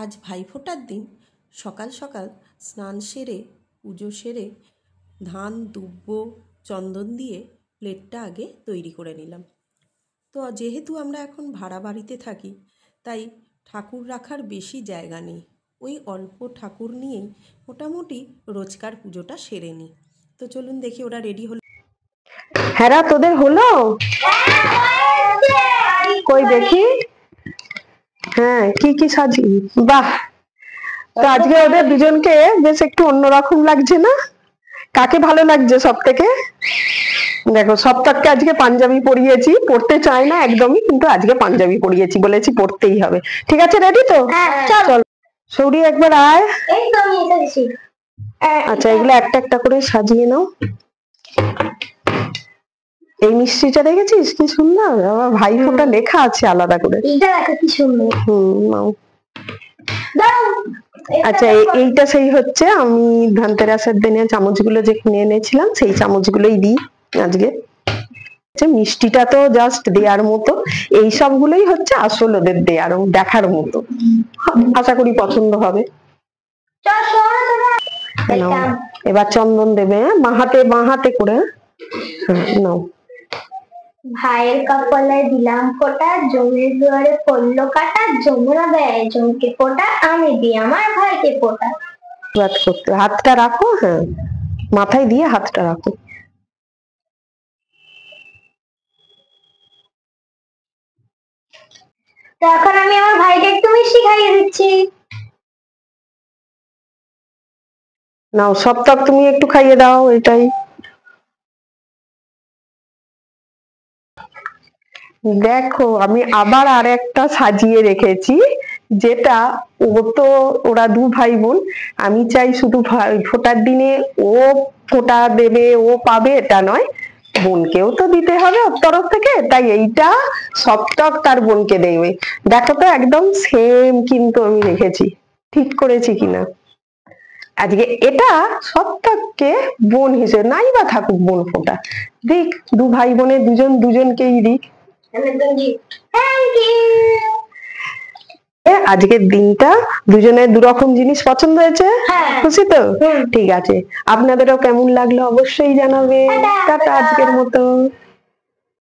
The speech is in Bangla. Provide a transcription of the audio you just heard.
আজ ভাইফোঁটার দিন সকাল সকাল স্নান সেরে পুজো সেরে ধান দুব্ব চন্দন দিয়ে প্লেটটা আগে তৈরি করে নিলাম। তো যেহেতু আমরা এখন ভাড়া বাড়িতে থাকি তাই ঠাকুর রাখার বেশি জায়গা নেই, ওই অল্প ঠাকুর নিয়েই মোটামুটি রোজকার পুজোটা সেরে নিই। তো চলুন দেখি ওরা রেডি হলো। হ্যাঁ তোদের হলো? কই দেখি। হ্যাঁ কি কি সাজি, বাহ। তো আজকে ওদের দুজনকে বেশ একটু অন্যরকম লাগছে না? কাকে ভালো লাগছে সব থেকে? দেখো সপ্তাহকে আজকে পাঞ্জাবি পরিয়েছি, পড়তে চায় না একদমই, কিন্তু আজকে পাঞ্জাবি পরিয়েছি, বলেছি পড়তেই হবে। ঠিক আছে, রেডি তো? চল সৌরি একবার আয়। আচ্ছা এগুলো একটা একটা করে সাজিয়ে নাও। এই মিষ্টিটা দেখেছিস কি সুন্দর, আমার ভাইফোঁটা লেখা আছে আলাদা করে। কি সুন্দর। নাও। আচ্ছা এইটা সেই হচ্ছে আমি ধনতেরাসের দিনে চামচগুলো যে কিনে এনেছিলাম সেই চামচগুলোই দিই আজকে। মিষ্টিটা তো জাস্ট দেয়ার মতো, এই সবগুলোই হচ্ছে আসল ওদের দেয়ার দেখার মতো। আশা করি পছন্দ হবে। এবার চন্দন দেবে, বাঁ হাতে করে। নাও। ভাইয়ের কপালে দিলাম ফোঁটা, জমির দুয়ারে পড়লো কাটা, যমুনা দেয় জমকে ফোঁটা, আমি দিই আমার ভাইকে ফোঁটা। হাতটা রাখো, হ্যাঁ মাথায় দিয়ে হাতটা রাখো। তো এখন আমি আমার ভাইকে একটু মিষ্টি খাইয়ে দিচ্ছি। নাও সপ্তাহ তুমি একটু খাইয়ে দাও। এটাই দেখো আমি আবার আর একটা সাজিয়ে রেখেছি, যেটা ওরা দু ভাই বোন। আমি চাই শুধু ফোঁটার দিনে ও ফোঁটা দেবে, ও পাবে এটা নয়, বোনকেও তো দিতে হবে ওর তরফ থেকে, তাই এইটা সপ্তক তার বোনকে দেবে। দেখো তো একদম সেম কিন্তু আমি রেখেছি, ঠিক করেছি কিনা। আজকে এটা সপ্তককে বোন হিসেবে, নাই বা থাকুক বোন ফোঁটা, দিক দু ভাই বোনের দুজন দুজনকেই দিক। আজকের দিনটা দুজনের দুরকম জিনিস পছন্দ হয়েছে, খুশি তো? ঠিক আছে, আপনাদেরও কেমন লাগলো অবশ্যই জানাবে। টাটা আজকের মতো।